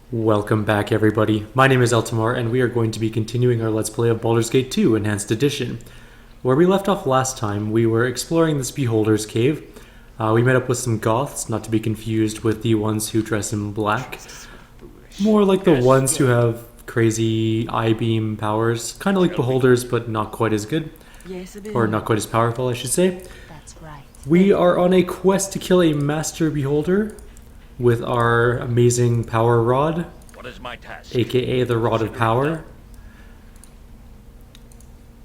Welcome back, everybody. My name is Eltimar, and we are going to be continuing our Let's Play of Baldur's Gate 2 Enhanced Edition. Where we left off last time, we were exploring this Beholder's Cave. We met up with some Goths, not to be confused with the ones who dress in black. More like the ones who have crazy eye-beam powers, kind of like Beholders, but not quite as good. Or not quite as powerful, I should say. We are on a quest to kill a Master Beholder with our amazing power rod, aka the Rod of Power.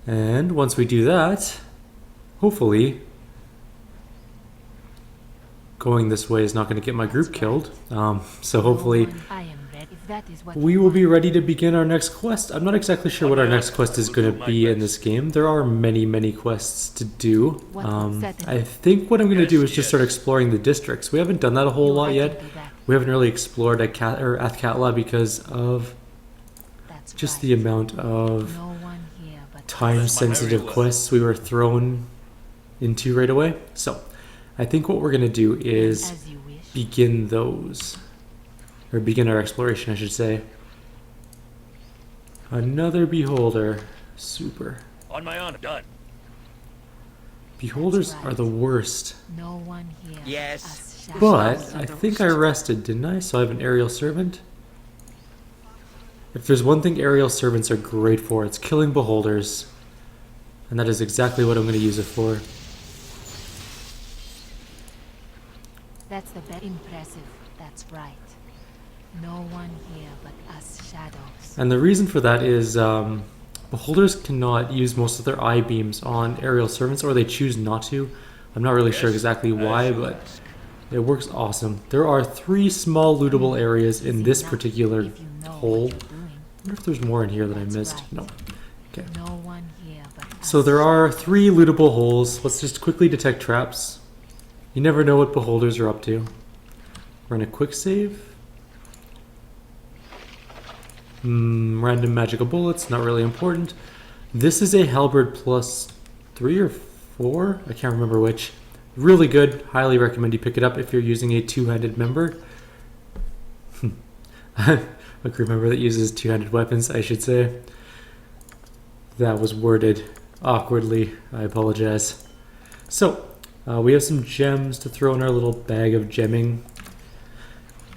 And once we do that, hopefully, going this way is not going to get my group killed. So hopefully we will be ready to begin our next quest. I'm not exactly sure what our next quest is going to be in this game. There are many quests to do. I think what I'm going to do is just start exploring the districts. We haven't done that a whole lot yet. We haven't really explored Athkatla because of just the amount of time-sensitive quests we were thrown into right away. So I think what we're going to do is begin those. Or begin our exploration, I should say. Another Beholder. Super. On my honor, done. Beholders are the worst. No one here. Yes. But I think I rested, didn't I? So I have an aerial servant. If there's one thing aerial servants are great for, it's killing Beholders. And that is exactly what I'm going to use it for. That's the best. Impressive. That's right. No one here but us shadows. And the reason for that is Beholders cannot use most of their eye beams on aerial servants, or they choose not to. I'm not really sure exactly why, but it works awesome. There are 3 small lootable areas in this particular hole. I wonder if there's more in here that I missed. No. Okay. No one here but So there are 3 lootable holes. Let's just quickly detect traps. You never know what Beholders are up to. We're in a quick save. Random magical bullets, not really important. This is a halberd plus 3 or 4? I can't remember which. Really good. Highly recommend you pick it up if you're using a two-handed member. A crew member that uses two-handed weapons, I should say. That was worded awkwardly. I apologize. So, we have some gems to throw in our little bag of gemming.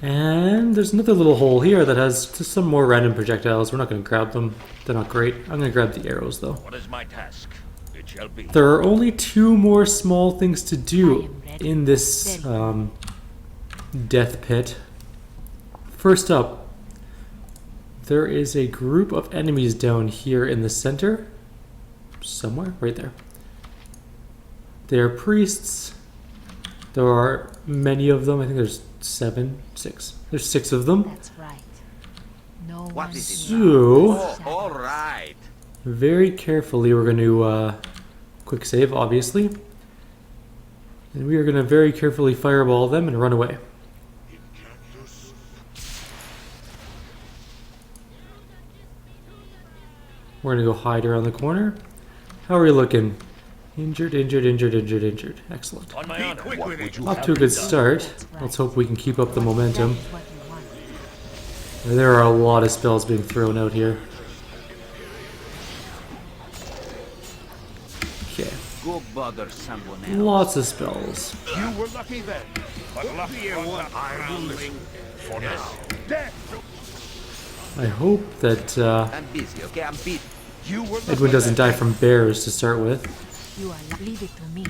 And there's another little hole here that has just some more random projectiles. We're not going to grab them. They're not great. I'm going to grab the arrows, though. What is my task? It shall be. There are only 2 more small things to do in this death pit. First up, there is a group of enemies down here in the center. Somewhere. Right there. They are priests. There are many of them. I think there's 6. There's 6 of them. That's right. No What one is it So, all right. very carefully we're going to quick save, obviously. And we are going to very carefully fireball them and run away. We're going to go hide around the corner. How are we looking? Injured. Excellent. On my honor. What would you Off to a good start. Let's hope we can keep up the momentum. There are a lot of spells being thrown out here. Okay. Go bother someone else. Lots of spells. You were lucky then, but luckier what I will listen for now. I hope that I'm busy, okay? I'm beat. You were lucky Edwin doesn't then. die from bears to start with. You are leave it to me.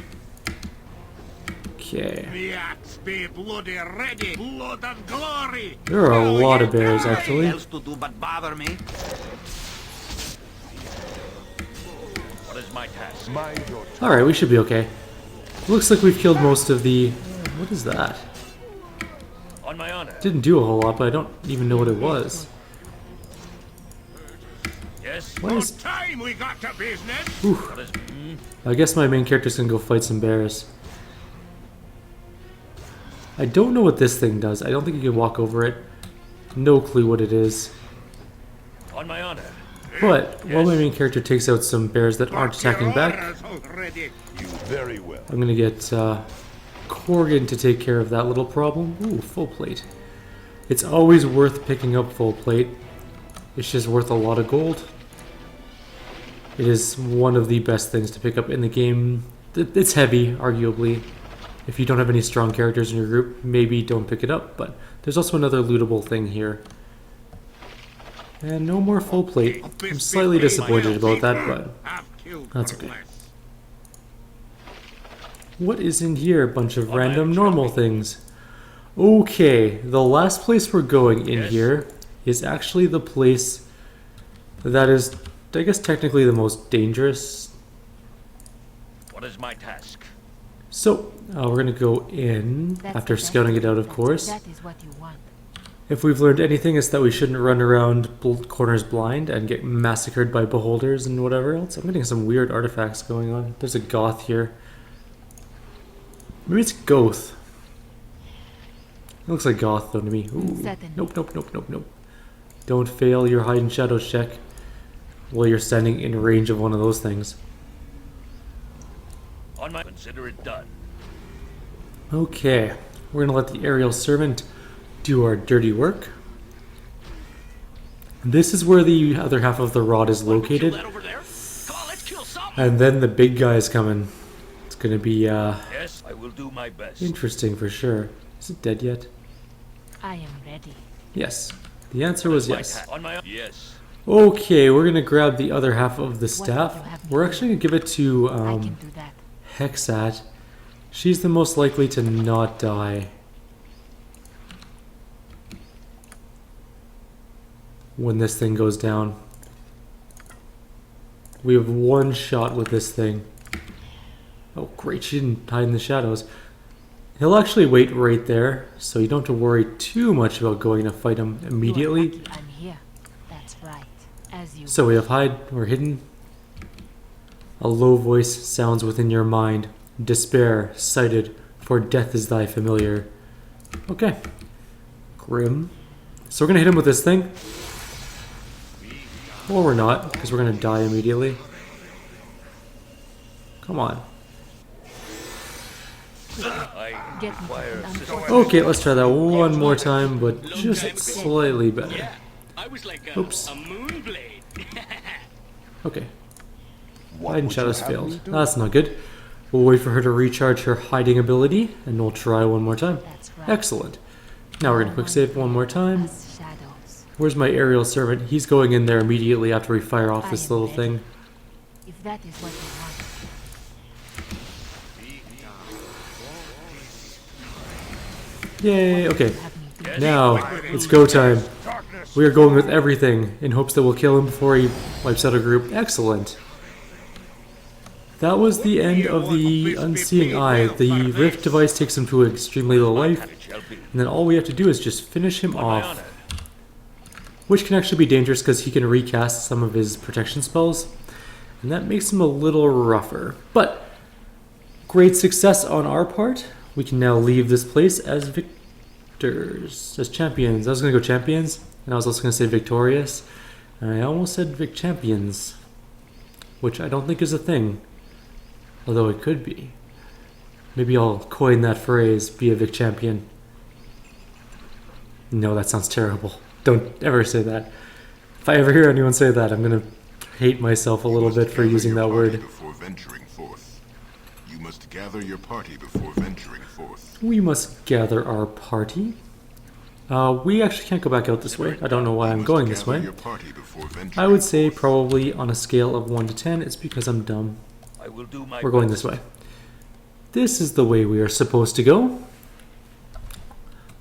Okay. The axe be bloody ready, blood and glory. There are a lot of bears, actually. Else to do but bother me. What is my task? Alright, we should be okay. Looks like we've killed most of the... What is that? On my honor. Didn't do a whole lot, but I don't even know what it was. Yes. What is... Time we got to business. What is I guess my main character's gonna go fight some bears. I don't know what this thing does. I don't think you can walk over it. No clue what it is. on my honor? But while my main character takes out some bears that aren't attacking back, Already. You very well. I'm gonna get Corgan to take care of that little problem. Ooh, full plate. It's always worth picking up full plate. It's just worth a lot of gold. It is one of the best things to pick up in the game. It's heavy, arguably. If you don't have any strong characters in your group, maybe don't pick it up, but there's also another lootable thing here. And no more full plate. I'm slightly disappointed about that, but that's okay. What is in here? A bunch of random normal things. Okay, the last place we're going in here is actually the place that is, I guess, technically the most dangerous. What is my task? So, we're going to go in after scouting it out, of course. That is what you want. If we've learned anything, it's that we shouldn't run around corners blind and get massacred by beholders and whatever else. I'm getting some weird artifacts going on. There's a goth here. Maybe it's Goth. It looks like goth though to me. Ooh. Nope, nope, nope, nope, nope. Don't fail your hide and shadows check while you're standing in range of one of those things. On my consider it done. Okay, we're gonna let the aerial servant do our dirty work. This is where the other half of the rod is located. And then the big guy's coming. It's gonna be Yes, I will do my best. interesting for sure. Is it dead yet? I am ready. Yes. The answer was My yes. on my yes. Okay, we're gonna grab the other half of the What staff. do you have We're to actually gonna give it to I can do that. Hexat. She's the most likely to not die when this thing goes down. We have one shot with this thing. Oh great, she didn't hide in the shadows. He'll actually wait right there, so you don't have to worry too much about going to fight him You are immediately. lucky I'm here. That's right. As you So we have hide or hidden. A low voice sounds within your mind. Despair, sighted, for death is thy familiar. Okay. Grim. So we're gonna hit him with this thing. Or we're not, because we're gonna die immediately. Come on. I get me. require assistance. Okay, let's try that one more time, but just slightly better. I was like Oops. a moon blade. Okay. Hide and shadows failed. That's not good. We'll wait for her to recharge her hiding ability, and we'll try one more time. That's right. Excellent. Now we're gonna quick save one more time. Us shadows. Where's my aerial servant? He's going in there immediately after we fire off this little thing. If that is what you want. Yay, okay. Have me do Now, it's go time. We are going with everything in hopes that we'll kill him before he wipes out a group. Excellent. That was the end of the Unseeing Eye. The Rift device takes him to an extremely low life, It shall be. and then all we have to do is just finish him On my off. honor. Which can actually be dangerous because he can recast some of his protection spells, and that makes him a little rougher. But great success on our part. We can now leave this place as victors, as champions. I was going to go champions, and I was also going to say victorious, and I almost said Vic champions, which I don't think is a thing, although it could be. Maybe I'll coin that phrase, be a Vic champion. No, that sounds terrible. Don't ever say that. If I ever hear anyone say that, I'm gonna hate myself a little bit for using that word. Before venturing forth. You must gather your party before venturing forth. We must gather our party. We actually can't go back out this way. I don't know why I'm going this way. Your party before venturing I would say probably on a scale of 1 to 10, it's because I'm dumb. I will do my We're going best. this way. This is the way we are supposed to go.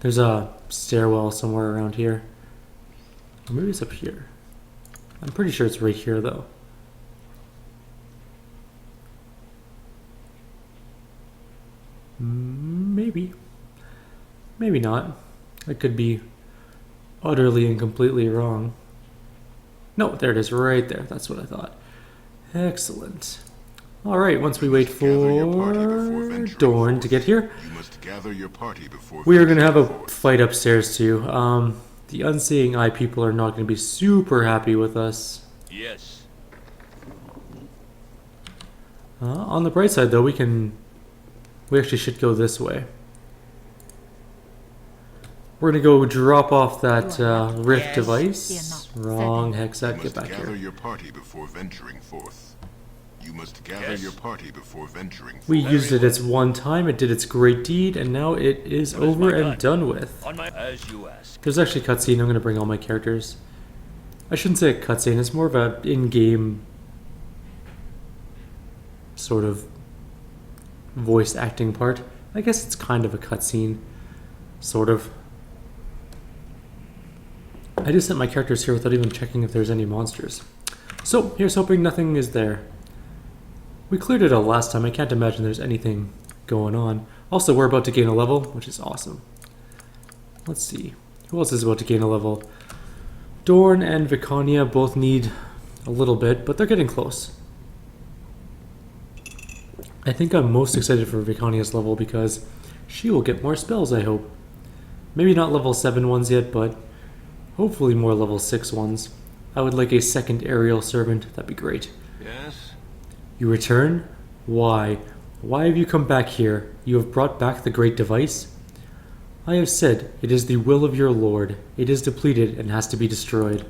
There's a stairwell somewhere around here. Or maybe it's up here. I'm pretty sure it's right here though. Maybe. Maybe not. I could be utterly and completely wrong. No, there it is right there. That's what I thought. Excellent. Alright, once we wait for Dorn to get here, You must gather your party before we are going to have a venturing forth. fight upstairs too. The Unseeing Eye people are not going to be super happy with us. Yes. On the bright side though, we actually should go this way. We're gonna go drop off that You are not- rift Yes. device. Fear not. Wrong Settle. hexac, You get must back gather here. your party before venturing forth. You must gather Yes. your party before venturing forth. We used it its one time, it did its great deed, and now it is What is over my and gun? done with. On my as you ask. There's actually a cutscene, I'm gonna bring all my characters. I shouldn't say a cutscene, it's more of a in-game sort of voice acting part. I guess it's kind of a cutscene. Sort of. I just sent my characters here without even checking if there's any monsters. So, here's hoping nothing is there. We cleared it out last time, I can't imagine there's anything going on. Also, we're about to gain a level, which is awesome. Let's see. Who else is about to gain a level? Dorn and Viconia both need a little bit, but they're getting close. I think I'm most excited for Viconia's level because she will get more spells, I hope. Maybe not level 7 ones yet, but hopefully more level 6 ones. I would like a second aerial servant, that'd be great. Yes? You return? Why? Why have you come back here? You have brought back the great device? I have said, it is the will of your lord. It is depleted and has to be destroyed.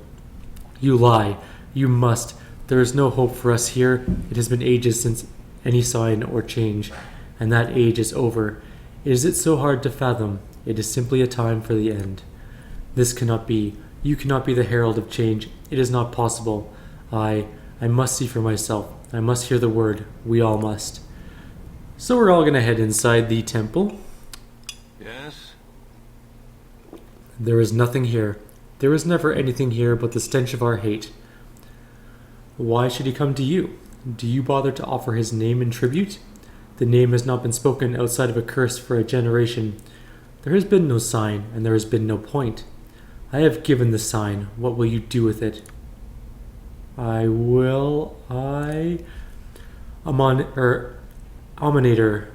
You lie. You must. There is no hope for us here. It has been ages since any sign or change, and that age is over. Is it so hard to fathom? It is simply a time for the end. This cannot be. You cannot be the herald of change. It is not possible. I must see for myself. I must hear the word. We all must. So we're all going to head inside the temple. Yes? There is nothing here. There is never anything here but the stench of our hate. Why should he come to you? Do you bother to offer his name in tribute? The name has not been spoken outside of a curse for a generation. There has been no sign, and there has been no point. I have given the sign. What will you do with it?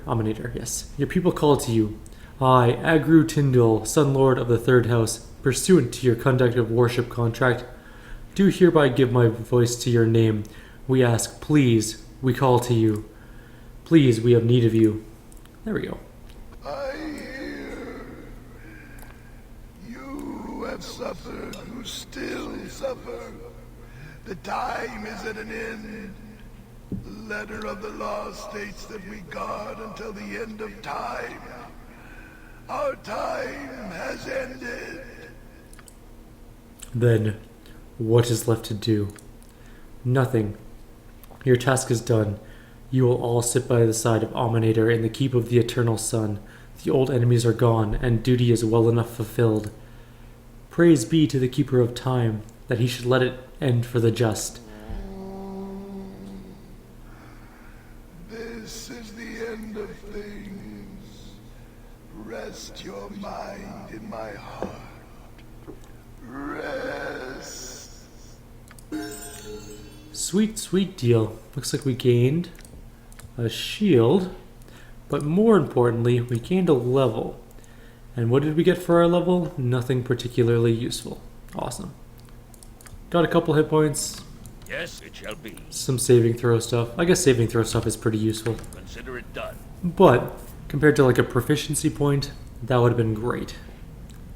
Aminator, yes. Your people call to you. I, Agru Tyndall, Sun Lord of the Third House, pursuant to your conduct of worship contract, do hereby give my voice to your name. We ask, please, we call to you. Please, we have need of you. There we go. I hear you have suffered, who still suffer. The time is at an end. The letter of the law states that we guard until the end of time. Our time has ended. Then, what is left to do? Nothing. Your task is done. You will all sit by the side of Aminator in the keep of the eternal sun. The old enemies are gone, and duty is well enough fulfilled. Praise be to the keeper of time, that he should let it end for the just. This is the end of things. Rest your mind in my heart. Rest. Sweet, sweet deal. Looks like we gained a shield, but more importantly, we gained a level. And what did we get for our level? Nothing particularly useful. Awesome. Got a couple hit points, Yes, it shall be. some saving throw stuff. I guess saving throw stuff is pretty useful. Consider it done. But compared to like a proficiency point, that would have been great.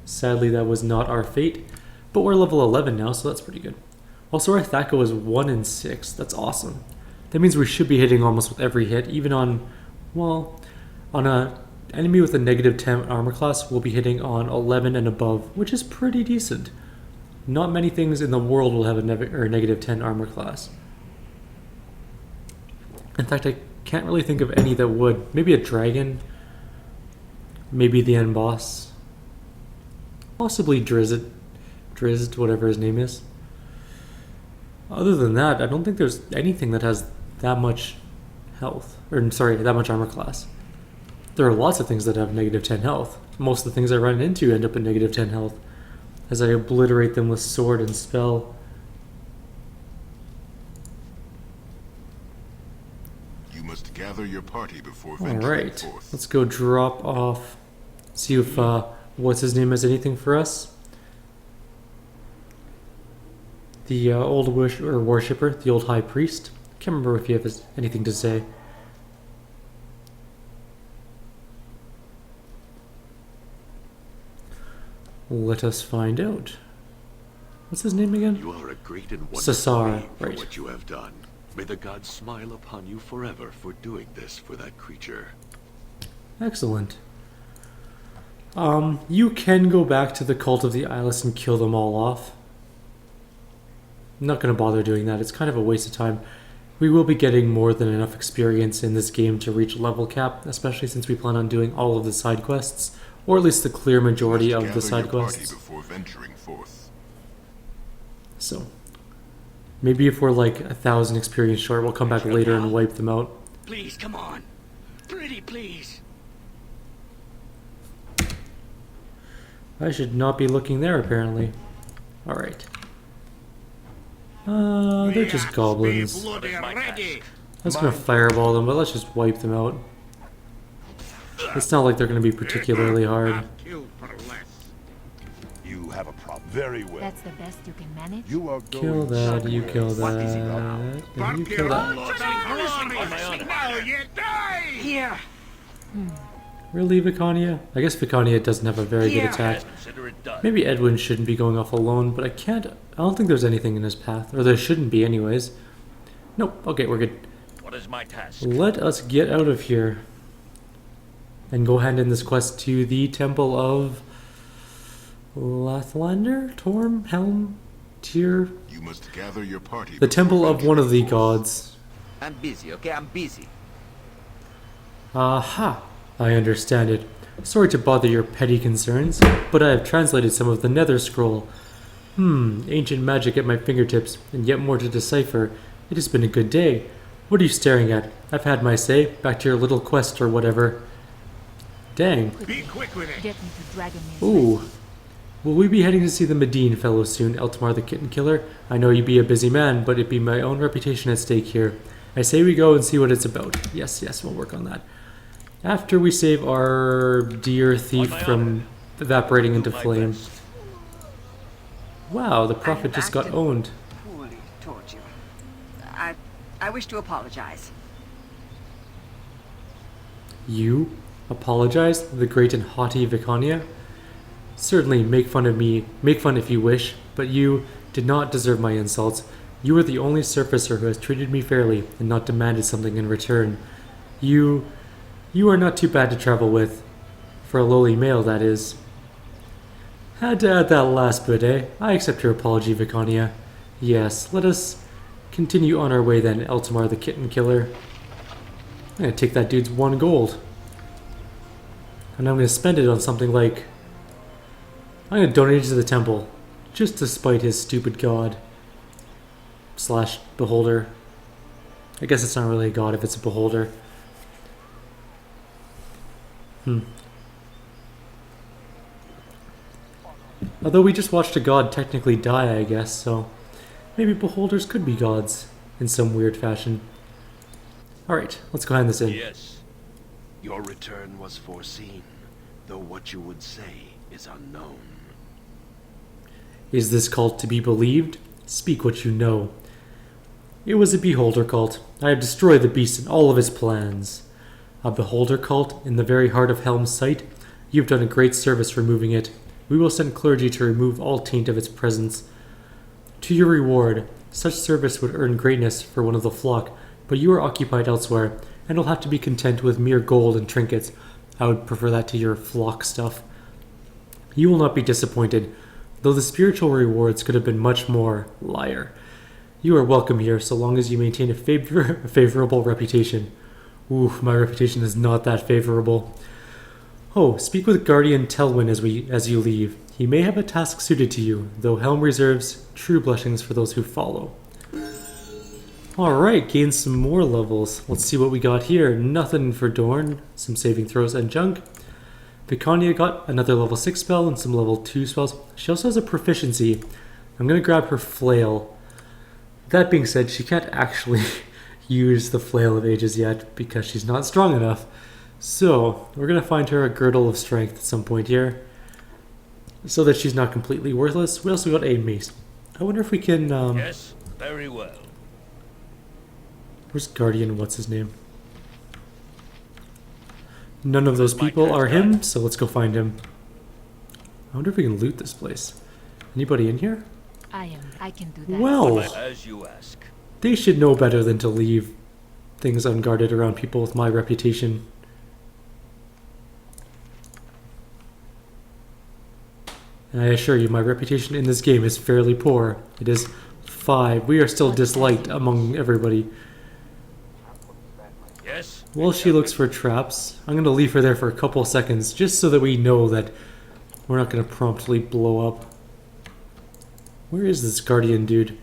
Sadly, that was not our fate, but we're level 11 now, so that's pretty good. Also, our Thaco is 1 in 6. That's awesome. That means we should be hitting almost with every hit, even on, well, on a enemy with a negative 10 armor class, we'll be hitting on 11 and above, which is pretty decent. Not many things in the world will have a negative 10 armor class. In fact, I can't really think of any that would. Maybe a dragon. Maybe the end boss. Possibly Drizzt, whatever his name is. Other than that, I don't think there's anything that has that much health. Or, sorry, that much armor class. There are lots of things that have negative 10 health. Most of the things I run into end up at negative 10 health, as I obliterate them with sword and spell. You must gather your party before venturing Alright, forth. let's go drop off. See if, what's his name has anything for us. The old worshipper, the old high priest. Can't remember if he has anything to say. Let us find out. What's his name again? You are a great and wonderful Sasara, being for right. what you have done. May the gods smile upon you forever for doing this for that creature. Excellent. You can go back to the Cult of the Eyeless and kill them all off. I'm not going to bother doing that. It's kind of a waste of time. We will be getting more than enough experience in this game to reach level cap, especially since we plan on doing all of the side quests, or at least the clear majority of the side quests. Before venturing forth. So, maybe if we're like 1,000 experience short, we'll come back later and wipe them out. Please, come on. Pretty, please. I should not be looking there, apparently. Alright. They're just goblins. I was gonna fireball them, but let's just wipe them out. It's not like they're gonna be particularly hard. You have a problem. Very well. That's the best you can manage? You are going Kill that, you kill What is it that, now? and you kill that. Here. Really, Vicania? I guess Vicania doesn't have a very good attack. Consider it done. Maybe Edwin shouldn't be going off alone, but I don't think there's anything in his path. Or there shouldn't be anyways. Nope, okay, we're good. What is my task? Let us get out of here. And go hand in this quest to the Temple of... Lathlander? Torm? Helm? Tyr? You must gather your party. The Temple of one of the gods. I'm busy, okay? I'm busy. Aha! I understand it. Sorry to bother your petty concerns, but I have translated some of the Nether Scroll. Ancient magic at my fingertips, and yet more to decipher. It has been a good day. What are you staring at? I've had my say. Back to your little quest or whatever. Dang. Be quick with it. Get me to Dragonmir's Ooh. rescue. Will we be heading to see the Medine fellow soon, Eltamar the Kitten Killer? I know you be a busy man, but it be my own reputation at stake here. I say we go and see what it's about. Yes, we'll work on that. After we save our dear thief from evaporating into flame. Best. Wow, the prophet just got owned. Poorly toward you. I wish to apologize. You apologize, the great and haughty Vicania? Certainly make fun of me, make fun if you wish, but you did not deserve my insults. You are the only surfacer who has treated me fairly and not demanded something in return. You are not too bad to travel with. For a lowly male, that is. Had to add that last bit, eh? I accept your apology, Vicania. Yes, let us continue on our way then, Eltamar the Kitten Killer. I'm gonna take that dude's 1 gold. And I'm gonna spend it on something like... I'm gonna donate it to the temple. Just to spite his stupid god. Slash beholder. I guess it's not really a god if it's a beholder. Although we just watched a god technically die, I guess, so maybe beholders could be gods in some weird fashion. Alright, let's go hand this in. Yes. Your return was foreseen, though what you would say is unknown. Is this cult to be believed? Speak what you know. It was a beholder cult. I have destroyed the beast and all of its plans. A beholder cult in the very heart of Helm's Sight? You have done a great service removing it. We will send clergy to remove all taint of its presence. To your reward, such service would earn greatness for one of the flock, but you are occupied elsewhere, and will have to be content with mere gold and trinkets. I would prefer that to your flock stuff. You will not be disappointed, though the spiritual rewards could have been much more. Liar. You are welcome here, so long as you maintain a favorable reputation. Ooh, my reputation is not that favorable. Oh, speak with Guardian Telwyn as you leave. He may have a task suited to you, though Helm reserves true blessings for those who follow. Alright, gain some more levels. Let's see what we got here. Nothing for Dorn, some saving throws and junk. Vicania got another level 6 spell and some level 2 spells. She also has a proficiency. I'm going to grab her flail. That being said, she can't actually use the Flail of Ages yet because she's not strong enough. So, we're going to find her a Girdle of Strength at some point here, so that she's not completely worthless. We also got a mace. I wonder if we can... Yes, very well. Where's Guardian? What's his name? None of those people are him, so let's go find him. I wonder if we can loot this place. Anybody in here? I can do that. Well, As you ask. they should know better than to leave things unguarded around people with my reputation. And I assure you, my reputation in this game is fairly poor. It is 5. We are still disliked among everybody. Yes. While she looks for traps, I'm going to leave her there for a couple seconds just so that we know that we're not going to promptly blow up. Where is this guardian dude?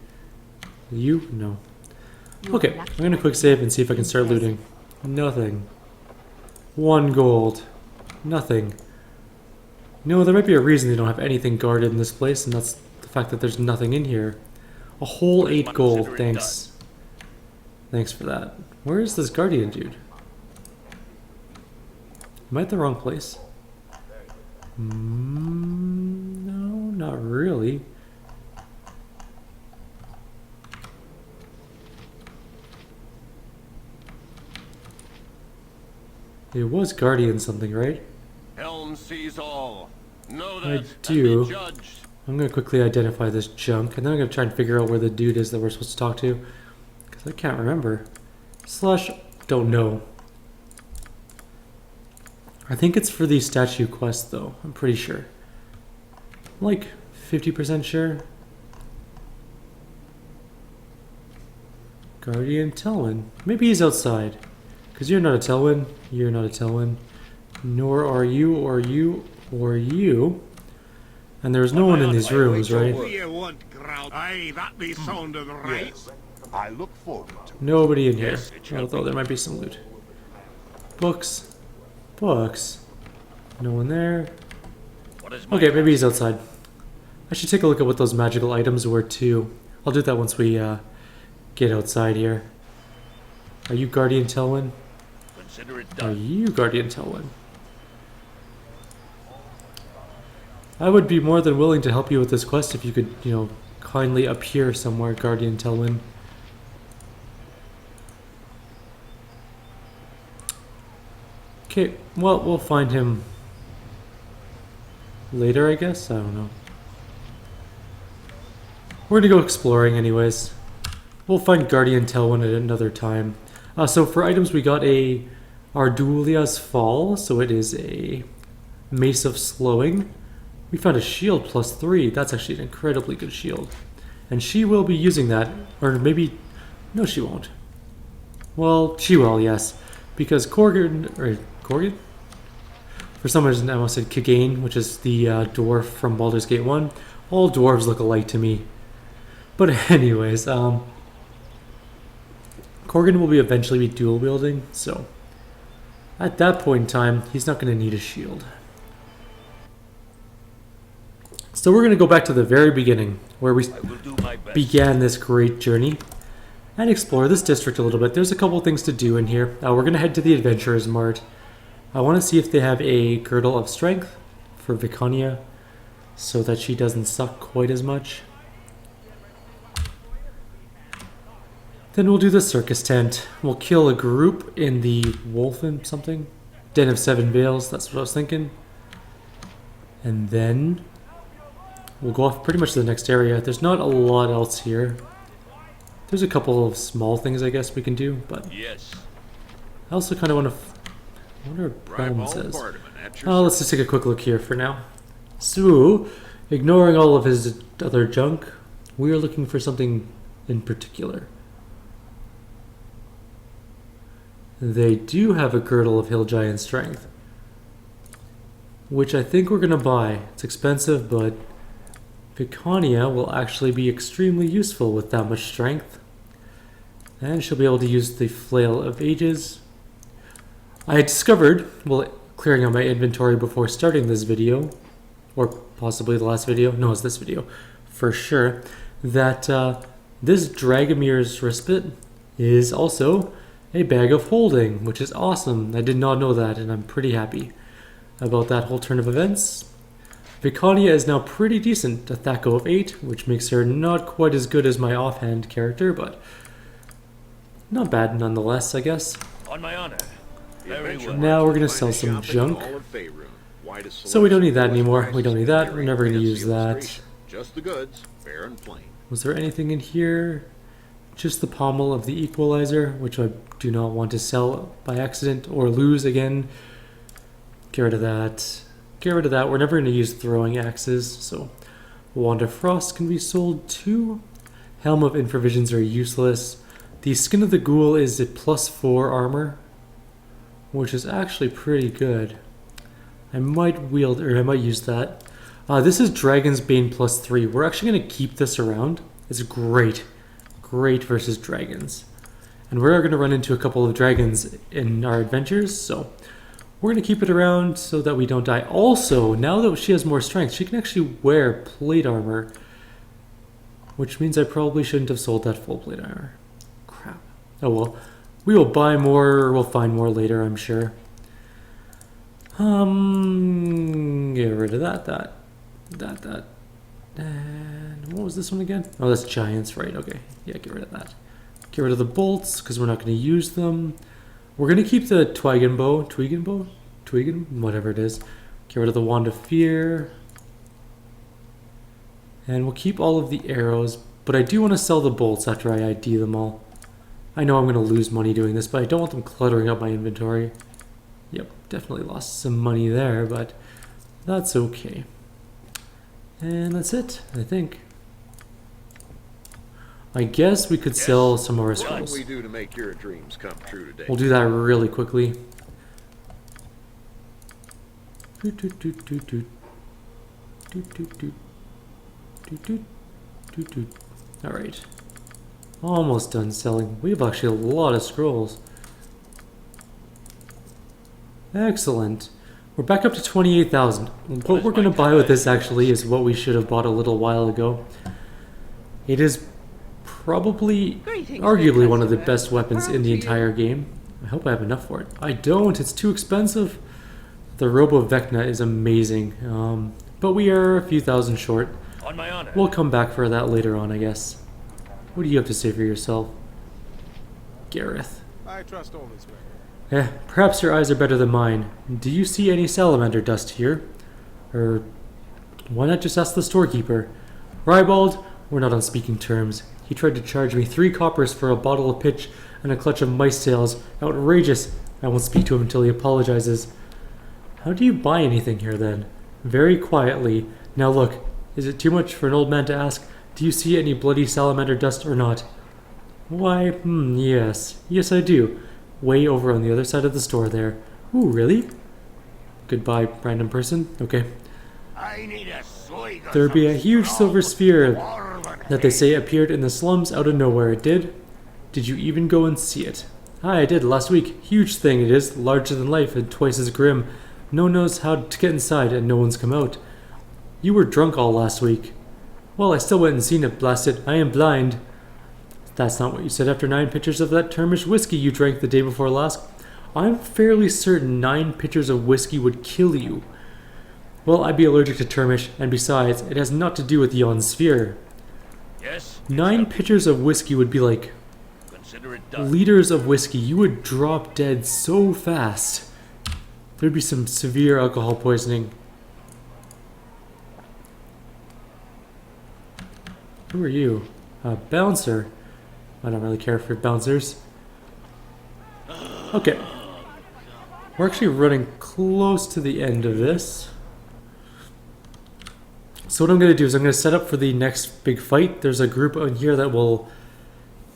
You? No. Okay, I'm going to quick save and see if I can start looting. Nothing. 1 gold. Nothing. No, there might be a reason they don't have anything guarded in this place, and that's the fact that there's nothing in here. A whole 8 gold, thanks. Thanks for that. Where is this guardian dude? Am I at the wrong place? No, not really. It was guardian something, right? Helm sees all. Know I that do. and be judged. I'm gonna quickly identify this junk, and then I'm gonna try and figure out where the dude is that we're supposed to talk to. Because I can't remember. / don't know. I think it's for the statue quest, though. I'm pretty sure. I'm like 50% sure. Guardian Telwyn. Maybe he's outside. Because you're not a Telwyn. You're not a Telwyn. Nor are you, or you, or you. And there's no one in these rooms, right? Aye, that be sounded right. I look forward to it. Nobody in here. Yes, it shall Although be. there might be some loot. Books. Books. No one there. What is my Okay, maybe he's outside. I should take a look at what those magical items were too. I'll do that once we get outside here. Are you Guardian Telwyn? Consider it Are done. you Guardian Telwyn? I would be more than willing to help you with this quest if you could, you know, kindly appear somewhere, Guardian Telwyn. Okay, well, we'll find him later, I guess? I don't know. We're gonna go exploring anyways. We'll find Guardian Telwyn at another time. So for items, we got a Ardulia's Fall, so it is a Mace of Slowing. We found a shield +3. That's actually an incredibly good shield. And she will be using that, or maybe, no she won't. Well, she will, yes. Because Corgan, or Corgan? For some reason I almost said Kigane, which is the dwarf from Baldur's Gate 1. All dwarves look alike to me. But anyways, Corgan will eventually be dual wielding, so at that point in time, he's not going to need a shield. So we're going to go back to the very beginning, where we I will do my best. began this great journey, and explore this district a little bit. There's a couple things to do in here. We're going to head to the Adventurers Mart. I want to see if they have a Girdle of Strength for Vicania, so that she doesn't suck quite as much. Then we'll do the circus tent. We'll kill a group in the Wolfen something. Den of Seven Veils, that's what I was thinking. And then we'll go off pretty much to the next area. There's not a lot else here. There's a couple of small things I guess we can do, but Yes. I also kind of want to... I wonder what Realm Briball says. Bartman at your Oh, let's just take a quick look here for now. So, ignoring all of his other junk, we are looking for something in particular. They do have a Girdle of Hill Giant Strength, which I think we're going to buy. It's expensive, but Vicania will actually be extremely useful with that much strength. And she'll be able to use the Flail of Ages. I had discovered, well, clearing out my inventory before starting this video, or possibly the last video, no, it's this video, for sure, that this Dragomir's Respite is also a bag of holding, which is awesome. I did not know that, and I'm pretty happy about that whole turn of events. Vicania is now pretty decent, a Thaco of 8, which makes her not quite as good as my offhand character, but not bad nonetheless, I guess. On my honor. Very well. Now we're gonna sell some junk. quite a So we don't need that selection of anymore. prices We don't need that. We're varying never going to fancy use that. illustration. Just the goods, fair and plain. Was there anything in here? Just the pommel of the equalizer, which I do not want to sell by accident or lose again. Get rid of that. Get rid of that. We're never going to use throwing axes, so Wand of Frost can be sold too. Helm of Infravisions are useless. The Skin of the Ghoul is a +4 armor, which is actually pretty good. I might use that. This is Dragon's Bane +3. We're actually going to keep this around. It's great. Great versus dragons. And we're going to run into a couple of dragons in our adventures, so we're going to keep it around so that we don't die. Also, now that she has more strength, she can actually wear plate armor, which means I probably shouldn't have sold that full plate armor. Crap. Oh well. We will buy more, or we'll find more later, I'm sure. Get rid of that. And what was this one again? Oh, that's giants, right? Okay. Yeah, get rid of that. Get rid of the bolts, because we're not going to use them. We're going to keep the Twygen bow. Whatever it is. Get rid of the Wand of Fear. And we'll keep all of the arrows, but I do want to sell the bolts after I ID them all. I know I'm going to lose money doing this, but I don't want them cluttering up my inventory. Yep, definitely lost some money there, but that's okay. And that's it, I think. I guess we could sell some of our What scrolls. can we do to make your dreams come true today? We'll do that really quickly. Alright. Almost done selling. We have actually a lot of scrolls. Excellent. We're back up to 28,000. What we're going to buy with this actually is what we should have bought a little while ago. It is probably, arguably one of the best weapons in the entire game. I hope I have enough for it. I don't. It's too expensive. The Robo Vecna is amazing. But we are a few thousand short. On my honor. We'll come back for that later on, I guess. What do you have to say for yourself, Gareth? I trust all this way. Perhaps your eyes are better than mine. Do you see any salamander dust here? Or why not just ask the storekeeper? Ribald, we're not on speaking terms. He tried to charge me 3 coppers for a bottle of pitch and a clutch of mice tails. Outrageous. I won't speak to him until he apologizes. How do you buy anything here then? Very quietly. Now look, is it too much for an old man to ask? Do you see any bloody salamander dust or not? Why, yes. Yes, I do. Way over on the other side of the store there. Ooh, really? Goodbye, random person. Okay. I need a swig of There'd be a some huge strong silver sphere dwarven that they say appeared in the slums out of nowhere. It did? Did you even go and see it? Aye, I did, last week. Huge thing it is, larger than life and twice as grim. No one knows how to get inside and no one's come out. You were drunk all last week. Well, I still went and seen it, blasted. I am blind. That's not what you said after 9 pitchers of that termish whiskey you drank the day before last. I'm fairly certain 9 pitchers of whiskey would kill you. Well, I'd be allergic to termish, and besides, it has naught to do with yon sphere. Yes. 9 pitchers of whiskey would be like Consider it done. liters of whiskey. You would drop dead so fast. There'd be some severe alcohol poisoning. Who are you? A bouncer. I don't really care for bouncers. Okay. We're actually running close to the end of this. So what I'm going to do is I'm going to set up for the next big fight. There's a group on here that will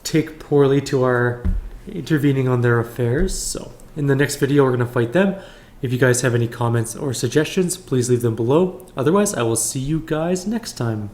take poorly to our intervening on their affairs. So in the next video, we're going to fight them. If you guys have any comments or suggestions, please leave them below. Otherwise, I will see you guys next time.